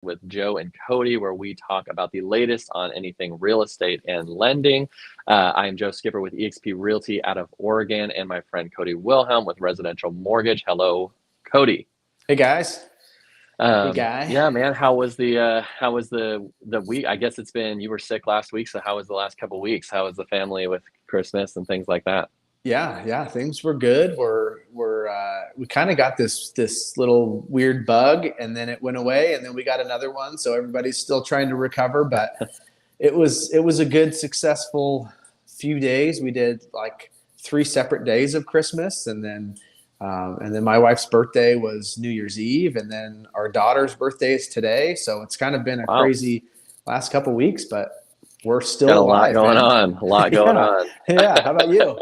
with Joe and Cody, where we talk about the latest on anything real estate and lending. I am Joe Skipper with eXp Realty out of Oregon, and my friend Cody Wilhelm with Residential Mortgage. Hello, Cody. Hey guys. Hey guy. Yeah, man. How was the week? I guess you were sick last week, so how was the last couple of weeks? How was the family with Christmas and things like that? Yeah, things were good. We kind of got this little weird bug, and then it went away, and then we got another one. So everybody's still trying to recover, but it was a good, successful few days. We did like 3 separate days of Christmas, and then my wife's birthday was New Year's Eve, and then our daughter's birthday is today. So it's kind of been a Wow, crazy last couple weeks, but we're got still a lot alive, going man. on. A lot going Yeah, on. yeah. How about you?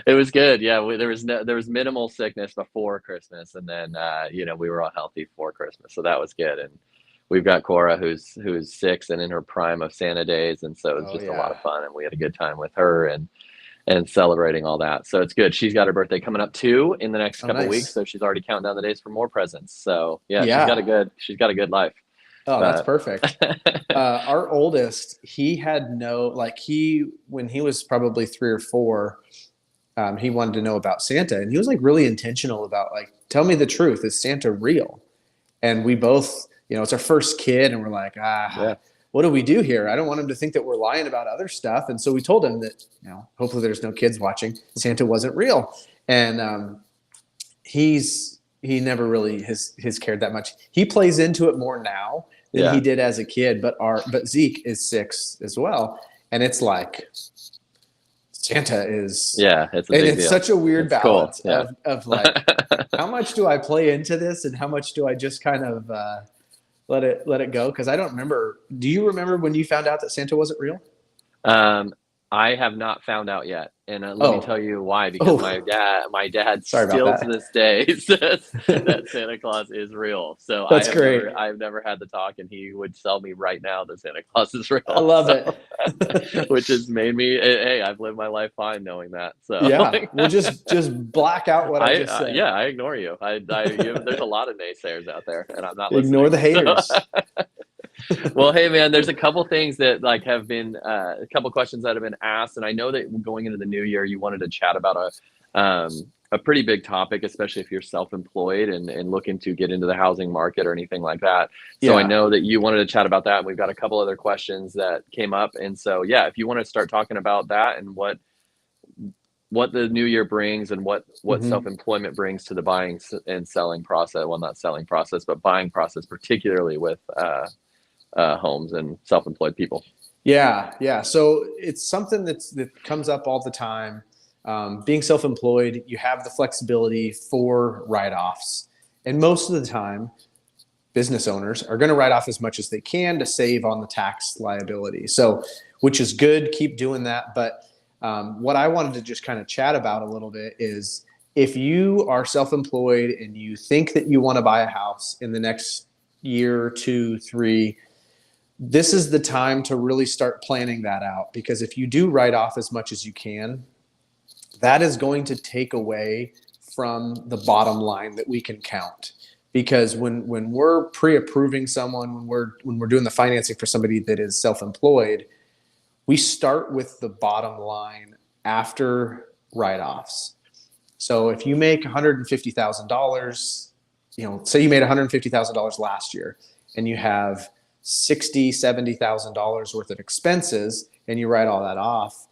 It was good. Yeah, there was minimal sickness before Christmas, and then we were all healthy for Christmas, so that was good. And we've got Cora who's 6 and in her prime of Santa days, and so it's Oh just a lot yeah. of fun, and we had a good time with her and celebrating all that. So it's good. She's got her birthday coming up too in the next Oh, couple weeks, nice. so she's already counting down the days for more presents. So yeah, Yeah. she's got a good life. Oh, that's But perfect. Our oldest, he had no like he when he was probably 3 or 4, he wanted to know about Santa, and he was like really intentional about like, tell me the truth, is Santa real? And we both, it's our first kid, and we're like, yeah, what do we do here? I don't want him to think that we're lying about other stuff. And so we told him that, hopefully there's no kids watching, Santa wasn't real. And he never really has cared that much. He plays into it more now than he yeah, did as a kid. But Zeke is 6 as well, and it's like Santa is, yeah. It's a and big it's deal. such a weird It's cool. balance Yeah. of like, how much do I play into this and how much do I just kind of let it go? Because I don't remember. Do you remember when you found out that Santa wasn't real? Um, I have not found out yet, and let me tell Oh, you why. Because oh, my dad sorry about still to that. this day says that Santa Claus is real. So That's great. I've never had the talk, and he would sell me right now that Santa Claus is I real. love So, it. which has made me, hey, I've lived my life fine knowing that. So, Yeah, we'll just black out what I just said. yeah, I ignore you. There's a lot of naysayers out there, and I'm not Ignore listening. the So. haters. Well, hey man, there's a couple things that like have been a couple questions that have been asked, and I know that going into the new year, you wanted to chat about a pretty big topic, especially if you're self-employed and looking to get into the housing market or anything like that. So I Yeah. know that you wanted to chat about that, and we've got a couple other questions that came up, and so yeah, if you want to start talking about that and what the new year brings and what Hmm. self-employment brings to the buying and selling process, well, not selling process, but buying process, particularly with homes and self-employed people. Yeah. So it's something that comes up all the time. Being self-employed, you have the flexibility for write-offs, and most of the time, business owners are going to write off as much as they can to save on the tax liability. So, which is good. Keep doing that. But what I wanted to just kind of chat about a little bit is if you are self-employed and you think that you want to buy a house in the next year, 2, 3, this is the time to really start planning that out, because if you do write off as much as you can, that is going to take away from the bottom line that we can count. Because when we're pre-approving someone, when we're doing the financing for somebody that is self-employed, we start with the bottom line after write-offs. So if you make $150,000, say you made $150,000 last year, and you have $70,000 worth of expenses, and you write all that off,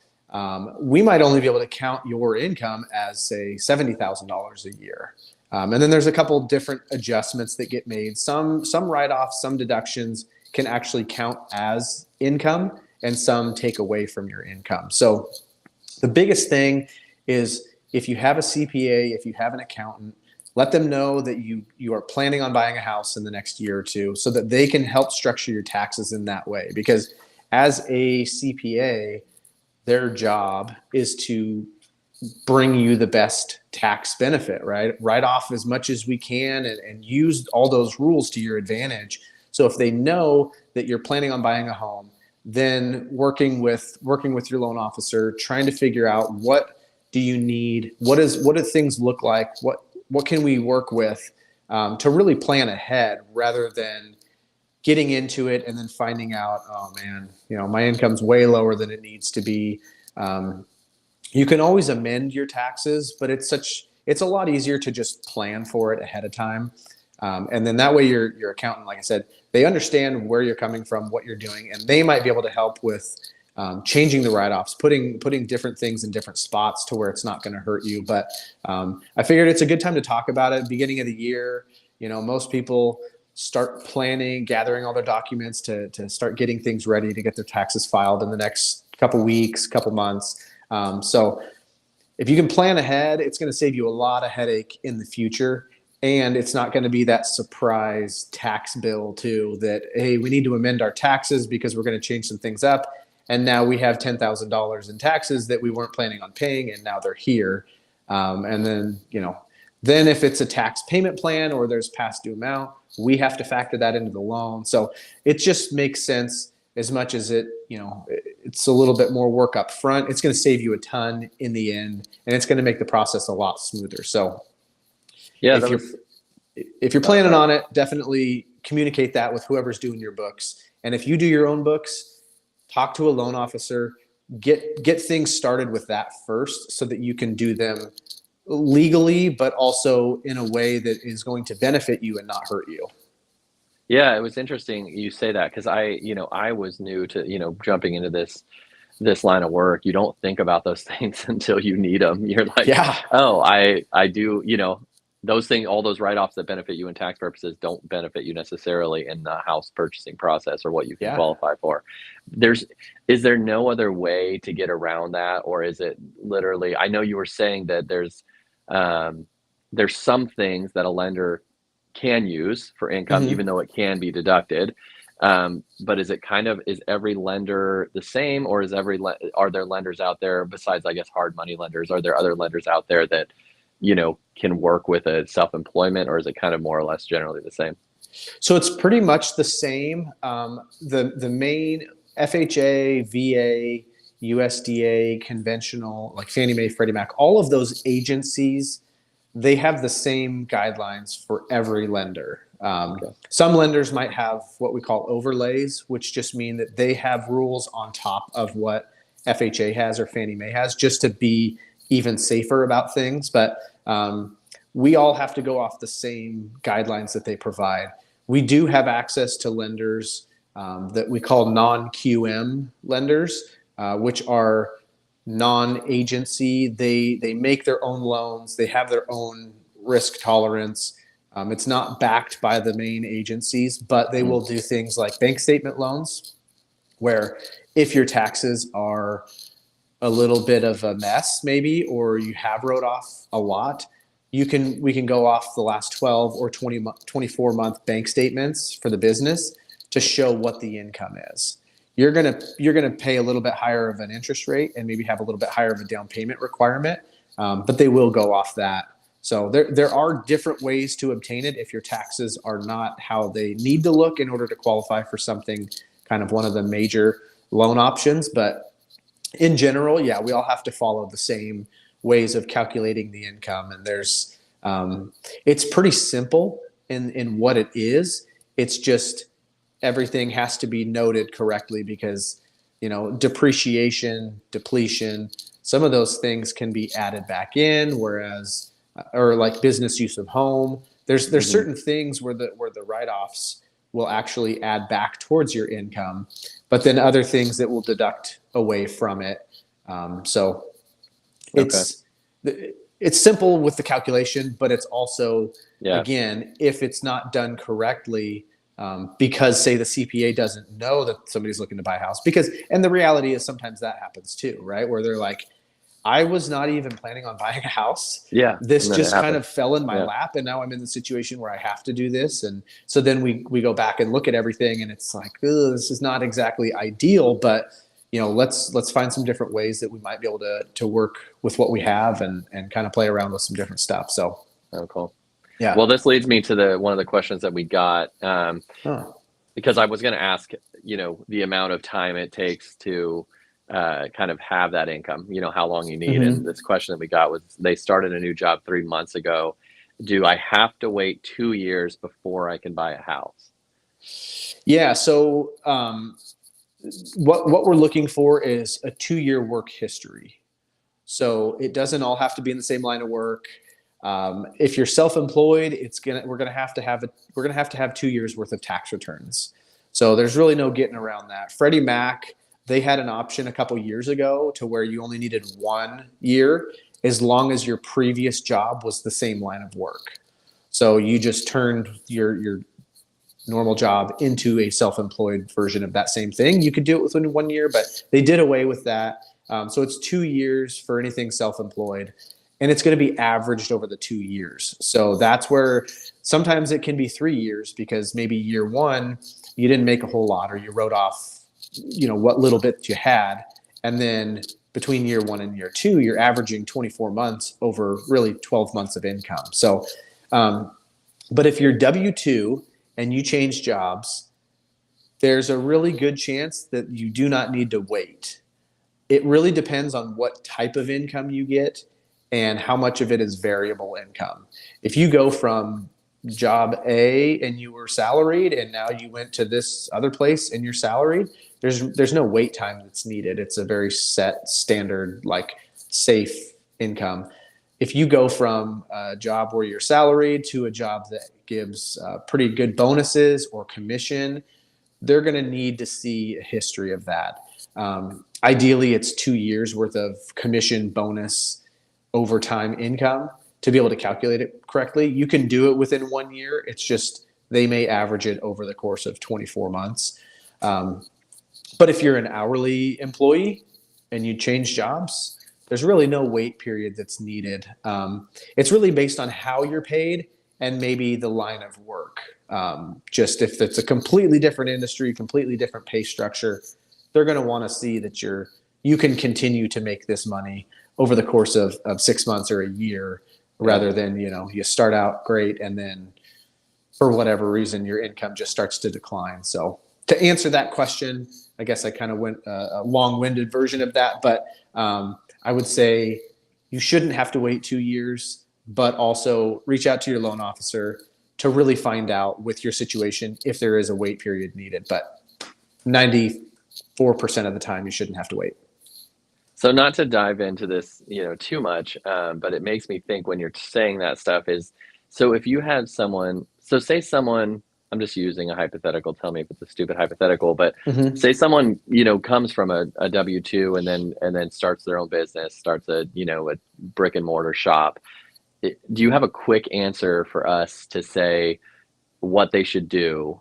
we might only be able to count your income as, say, $70,000 a year. And then there's a couple different adjustments that get made. Some write-offs, some deductions can actually count as income, and some take away from your income. So the biggest thing is, if you have a CPA, if you have an accountant, let them know that you are planning on buying a house in the next year or two, so that they can help structure your taxes in that way. Because as a CPA, their job is to bring you the best tax benefit, right? Write off as much as we can, and use all those rules to your advantage. So if they know that you're planning on buying a home, then working with your loan officer, trying to figure out, what do you need, what do things look like, what can we work with, to really plan ahead, rather than getting into it and then finding out, oh man, my income's way lower than it needs to be. Um, you can always amend your taxes, but it's a lot easier to just plan for it ahead of time. And then that way your accountant, like I said, they understand where you're coming from, what you're doing, and they might be able to help with changing the write-offs, putting different things in different spots to where it's not going to hurt you. But I figured it's a good time to talk about it. Beginning of the year, most people start planning, gathering all their documents to start getting things ready to get their taxes filed in the next couple weeks, couple months. So if you can plan ahead, it's going to save you a lot of headache in the future. And it's not going to be that surprise tax bill too, that, hey, we need to amend our taxes because we're going to change some things up. And now we have $10,000 in taxes that we weren't planning on paying, and now they're here. And then, then if it's a tax payment plan or there's past due amount, we have to factor that into the loan. So it just makes sense. As much as it's a little bit more work up front, it's going to save you a ton in the end, and it's going to make the process a lot smoother. So Yeah, if you're planning on it, definitely communicate that with whoever's doing your books. And if you do your own books, talk to a loan officer, get things started with that first so that you can do them legally, but also in a way that is going to benefit you and not hurt you. Yeah, it was interesting you say that because I was new to, jumping into this line of work. You don't think about those things until you need them. You're like, Yeah. oh, I do, those things, all those write-offs that benefit you in tax purposes don't benefit you necessarily in the house purchasing process or what you can Yeah. qualify for. Is there no other way to get around that, or is it literally? I know you were saying that there's some things that a lender can use for income, Mm-hmm. even though it can be deducted. But is every lender the same, or are there lenders out there besides, I guess, hard money lenders? Are there other lenders out there that, can work with a self-employment, or is it kind of more or less generally the same? So it's pretty much the same. The main FHA, VA, USDA, conventional, like Fannie Mae, Freddie Mac, all of those agencies, they have the same guidelines for every lender. Okay. Some lenders might have what we call overlays, which just mean that they have rules on top of what FHA has or Fannie Mae has, just to be even safer about things. But we all have to go off the same guidelines that they provide. We do have access to lenders that we call non-QM lenders, which are non-agency. They make their own loans. They have their own risk tolerance. It's not backed by the main agencies, but they will do things like bank statement loans, where if your taxes are a little bit of a mess, maybe, or you have wrote off a lot, we can go off the last 12 or 24-month bank statements for the business to show what the income is. You're gonna pay a little bit higher of an interest rate and maybe have a little bit higher of a down payment requirement, but they will go off that. So there are different ways to obtain it if your taxes are not how they need to look in order to qualify for something, kind of one of the major loan options. But in general, yeah, we all have to follow the same ways of calculating the income, and it's pretty simple in what it is. It's just everything has to be noted correctly because depreciation, depletion, some of those things can be added back in, whereas or like business use of home, there's certain things where the write-offs will actually add back towards your income, but then other things that will deduct away from it. So Okay. it's simple with the calculation, but it's also, Yeah. again, if it's not done correctly, because say the CPA doesn't know that somebody's looking to buy a house, and the reality is sometimes that happens too, right? Where they're like, I was not even planning on buying a house. Yeah. This And then it just kind happens. of fell in my Yeah. lap, and now I'm in the situation where I have to do this. And so then we go back and look at everything, and it's like, this is not exactly ideal, but let's find some different ways that we might be able to work with what we have and kind of play around with some different stuff. So Oh, cool. yeah. Well, this leads me to one of the questions that we got, Huh. because I was going to ask, the amount of time it takes to kind of have that income, how long you need. And Mm-hmm. this question that we got was, they started a new job 3 months ago. Do I have to wait 2 years before I can buy a house? Yeah. So what we're looking for is a 2-year work history. So it doesn't all have to be in the same line of work. If you're self-employed, we're gonna have to have 2 years worth of tax returns. So there's really no getting around that. Freddie Mac, they had an option a couple years ago to where you only needed 1 year as long as your previous job was the same line of work. So you just turned your normal job into a self-employed version of that same thing. You could do it within 1 year, but they did away with that. So it's 2 years for anything self-employed, and it's going to be averaged over the 2 years. So that's where sometimes it can be 3 years because maybe year one you didn't make a whole lot, or you wrote off, what little bit you had, and then between year one and year two, you're averaging 24 months over really 12 months of income. So, but if you're W-2 and you change jobs, there's a really good chance that you do not need to wait. It really depends on what type of income you get and how much of it is variable income. If you go from job A and you were salaried and now you went to this other place and you're salaried, there's no wait time that's needed. It's a very set standard, like, safe income. If you go from a job where you're salaried to a job that gives pretty good bonuses or commission, they're going to need to see a history of that. Ideally, it's 2 years worth of commission, bonus, overtime income to be able to calculate it correctly. You can do it within 1 year. It's just they may average it over the course of 24 months. But if you're an hourly employee and you change jobs, there's really no wait period that's needed. It's really based on how you're paid and maybe the line of work. Just if it's a completely different industry, completely different pay structure, they're going to want to see that you can continue to make this money over the course of 6 months or a year, rather than, you start out great and then for whatever reason your income just starts to decline. So to answer that question, I guess I kind of went a long-winded version of that, but I would say you shouldn't have to wait 2 years, but also reach out to your loan officer to really find out with your situation if there is a wait period needed. But 94% of the time, you shouldn't have to wait. So not to dive into this, too much, but it makes me think when you're saying that stuff is, so if you had someone, so say someone, I'm just using a hypothetical, tell me if it's a stupid hypothetical, but Mm-hmm. say someone, comes from a W-2 and then starts their own business, starts a brick and mortar shop. Do you have a quick answer for us to say what they should do?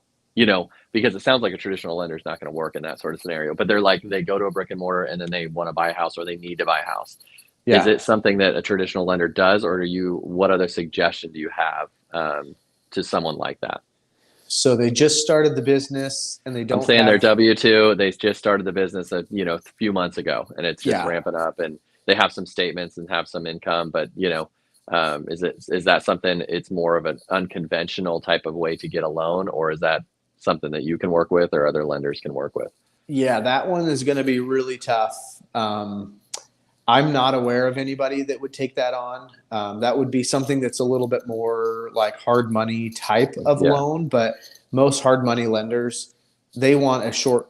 Because it sounds like a traditional lender is not going to work in that sort of scenario, but they're like, they go to a brick and mortar and then they want to buy a house or they need to buy a house. Is Yeah. it something that a traditional lender does, or what other suggestion do you have to someone like that? So they just started the business and they I'm don't saying they're have, W-2. They just started the business a few months ago, and it's just yeah. ramping up. And they have some statements and have some income, but is that something? It's more of an unconventional type of way to get a loan, or is that something that you can work with, or other lenders can work with? Yeah, that one is going to be really tough. I'm not aware of anybody that would take that on. That would be something that's a little bit more like hard money type of Yeah, loan, but most hard money lenders, they want a short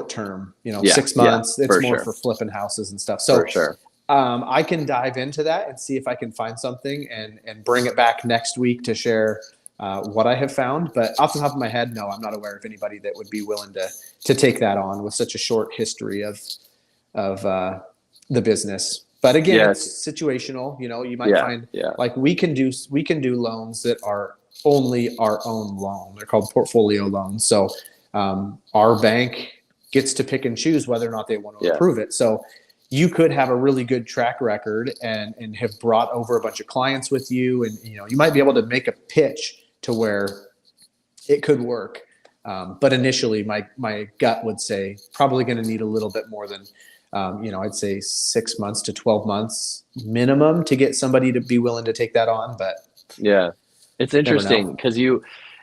term, yeah, six yeah, months. It's for more sure, for flipping houses and stuff. for So sure. I can dive into that and see if I can find something and bring it back next week to share what I have found. But off the top of my head, no, I'm not aware of anybody that would be willing to take that on with such a short history of the business. But again, it's Yes, situational. You might yeah, find, yeah, like, we can do loans that are only our own loan. They're called portfolio loans. So our bank gets to pick and choose whether or not they want to yeah, approve it. So you could have a really good track record and have brought over a bunch of clients with you, and you might be able to make a pitch to where it could work. But initially, my gut would say probably going to need a little bit more than, I'd say 6 months to 12 months minimum to get somebody to be willing to take that on. But yeah. It's never interesting know. because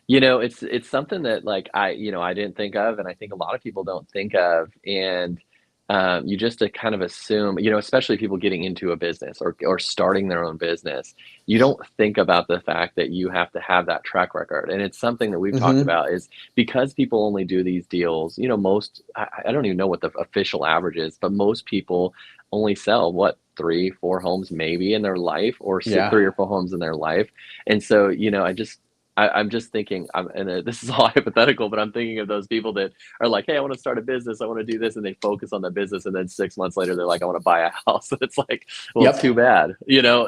it's something that, like, I didn't think of, and I think a lot of people don't think of. And you just to kind of assume, especially people getting into a business or starting their own business, you don't think about the fact that you have to have that track record. And it's something that we've talked Hmm. about is because people only do these deals, I don't even know what the official average is, but most people only sell what, three, four homes maybe in their life, or Yeah. three or four homes in their life. And so, I'm just thinking, this is all hypothetical, but I'm thinking of those people that are like, hey, I want to start a business, I want to do this, and they focus on the business, and then 6 months later, they're like, I want to buy a house. And it's like, well, too Yep. bad.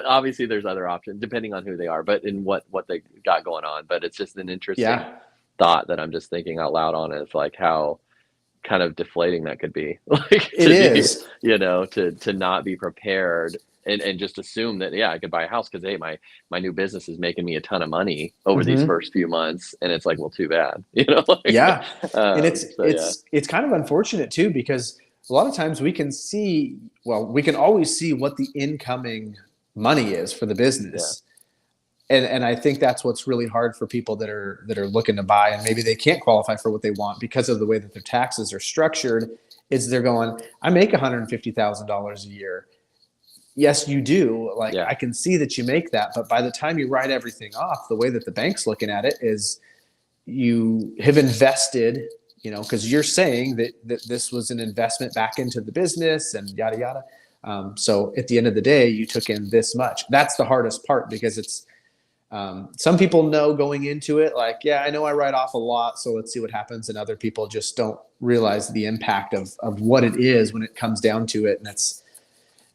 Obviously, there's other options depending on who they are, but in what they got going on. But it's just an interesting Yeah. thought that I'm just thinking out loud on is like how kind of deflating that could be, like It is. to not be prepared and just assume that, yeah, I could buy a house because hey, my new business is making me a ton of money over these Hmm. first few months, and it's like, well, too bad, like, Yeah. And it's so yeah, it's it's kind of unfortunate too, because a lot of times we can see, well, we can always see what the incoming money is for the yeah, business. And I think that's what's really hard for people that are looking to buy, and maybe they can't qualify for what they want because of the way that their taxes are structured. Is they're going, I make $150,000 a year. Yes, you do. Like, yeah, I can see that you make that, but by the time you write everything off, the way that the bank's looking at it is you have invested, because you're saying that this was an investment back into the business and yada yada. So at the end of the day, you took in this much. That's the hardest part, because it's some people know going into it, like, yeah, I know I write off a lot, so let's see what happens. And other people just don't realize the impact of what it is when it comes down to it. And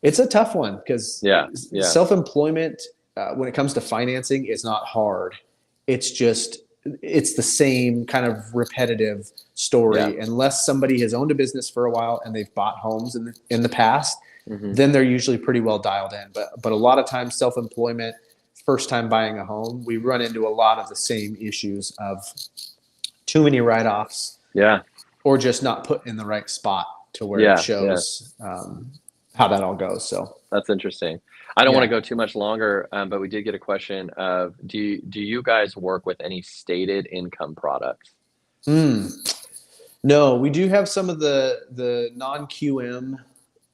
it's a tough one, because yeah, yeah, self-employment, when it comes to financing, is not hard. It's just, it's the same kind of repetitive yeah. story. Unless somebody has owned a business for a while and they've bought homes in the past, Hmm. then they're usually pretty well dialed in. But a lot of times, self-employment, first time buying a home, we run into a lot of the same issues of too many write-offs, Yeah, or just not put in the right spot to where it yeah, yeah. shows how that all goes. So That's interesting. I don't want to yeah. go too much longer, but we did get a question of do you guys work with any stated income products? Mm. No, we do have some of the non QM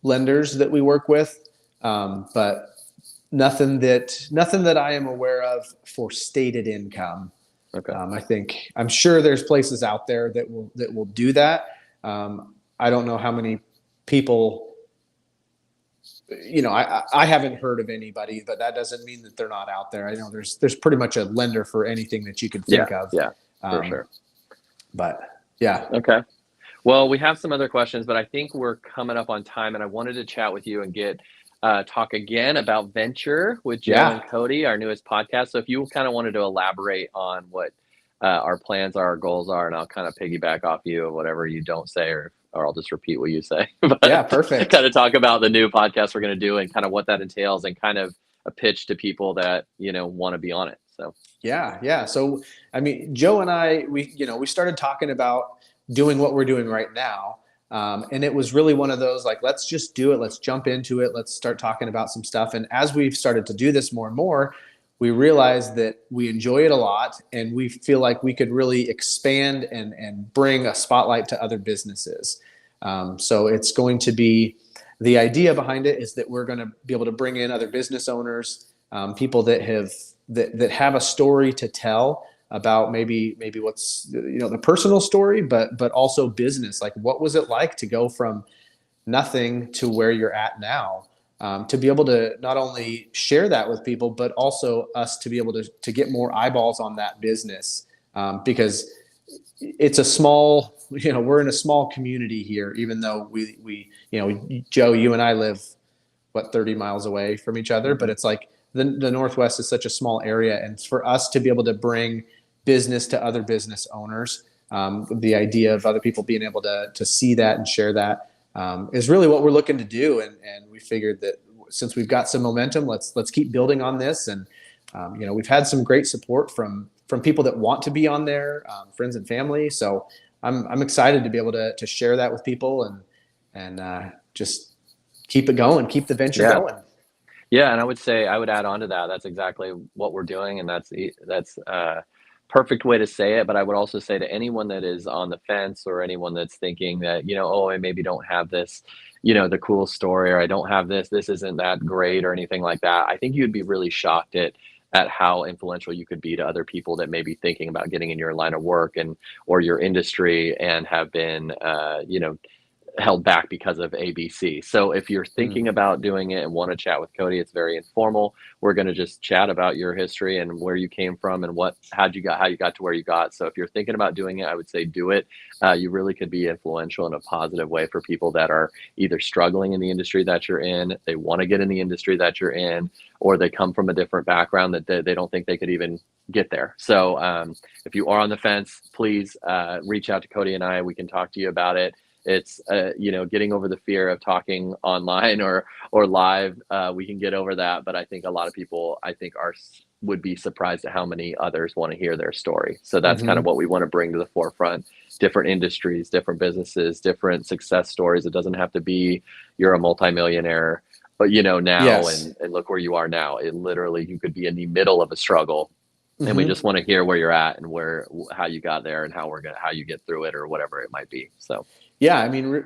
lenders that we work with, but nothing that I am aware of for stated income. Okay. I'm sure there's places out there that will do that. I don't know how many people. I haven't heard of anybody, but that doesn't mean that they're not out there. I know there's pretty much a lender for anything that you could Yeah, think of. yeah, for Um, sure. but yeah, Okay. Well, we have some other questions, but I think we're coming up on time, and I wanted to chat with you and get talk again about venture with Joe and yeah. Cody, our newest podcast. So if you kind of wanted to elaborate on what our plans are, our goals are, and I'll kind of piggyback off you of whatever you don't say, or I'll just repeat what you say, Yeah, but kind perfect. of talk about the new podcast we're going to do and kind of what that entails and kind of a pitch to people that want to be on it. So Yeah, yeah. So, I mean, Joe and I, we started talking about doing what we're doing right now. And it was really one of those, like, let's just do it. Let's jump into it. Let's start talking about some stuff. And as we've started to do this more and more, we realized that we enjoy it a lot, and we feel like we could really expand and bring a spotlight to other businesses. So it's going to be, the idea behind it is that we're going to be able to bring in other business owners, people that have a story to tell about, maybe what's, the personal story, but also business. Like, what was it like to go from nothing to where you're at now? To be able to not only share that with people, but also us to be able to get more eyeballs on that business, because it's a small, we're in a small community here, even though Joe, you and I live, what, 30 miles away from each other, but mhm. it's like the Northwest is such a small area. And for us to be able to bring business to other business owners, the idea of other people being able to see that and share that, is really what we're looking to do. And we figured that since we've got some momentum, let's keep building on this. And we've had some great support from people that want to be on there, friends and family. So I'm excited to be able to share that with people, and just keep it going, keep the venture Yeah. going. Yeah, and I would say I would add on to that. That's exactly what we're doing, and that's perfect way to say it, but I would also say to anyone that is on the fence or anyone that's thinking that, oh, I maybe don't have this, the cool story, or I don't have this isn't that great or anything like that. I think you'd be really shocked at how influential you could be to other people that may be thinking about getting in your line of work and or your industry and have been held back because of ABC. So if you're Mm. thinking about doing it and want to chat with Cody, it's very informal. We're going to just chat about your history and where you came from and how you got to where you got. So if you're thinking about doing it, I would say do it. You really could be influential in a positive way for people that are either struggling in the industry that you're in, they want to get in the industry that you're in, or they come from a different background that they don't think they could even get there. So if you are on the fence, please reach out to Cody and I. We can talk to you about it. It's getting over the fear of talking online or live. We can get over that, but I think a lot of people would be surprised at how many others want to hear their story. So that's kind of Hmm. what we want to bring to the forefront. Different industries, different businesses, different success stories. It doesn't have to be you're a multimillionaire, but now Yes. and look where you are now. It literally, you could be in the middle of a struggle, and we Hmm. just want to hear where you're at and how you got there and how you get through it or whatever it might be. So. Yeah, I mean,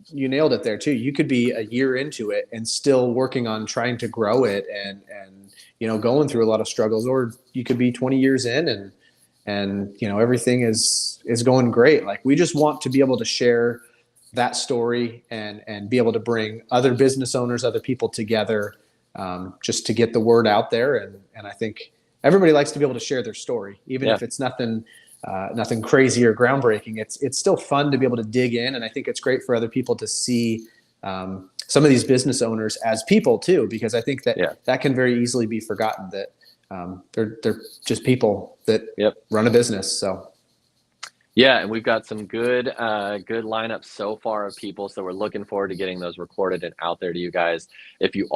you nailed it there too. You could be a year into it and still working on trying to grow it and going through a lot of struggles, or you could be 20 years in and everything is going great. Like, we just want to be able to share that story and be able to bring other business owners, other people together, just to get the word out there. And I think everybody likes to be able to share their story, even Yeah. if it's nothing crazy or groundbreaking. It's still fun to be able to dig in, and I think it's great for other people to see some of these business owners as people too, because I think Yeah. that can very easily be forgotten, that they're just people that Yep. run a business. So Yeah, and we've got some good lineups so far of people. So we're looking forward to getting those recorded and out there to you guys. If you're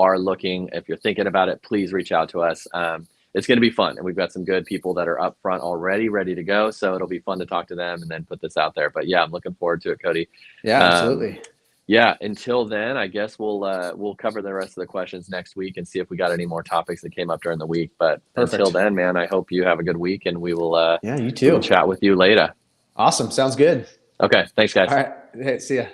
thinking about it, please reach out to us. It's going to be fun, and we've got some good people that are up front already, ready to go. So it'll be fun to talk to them and then put this out there. But yeah, I'm looking forward to it, Cody. yeah, Um, absolutely. yeah. Until then, I guess we'll cover the rest of the questions next week and see if we got any more topics that came up during the week. But until Perfect. then, man, I hope you have a good week, and Yeah, you we will too. chat with you later. Awesome. Sounds good. Okay. Thanks, All guys. right. Hey, see ya.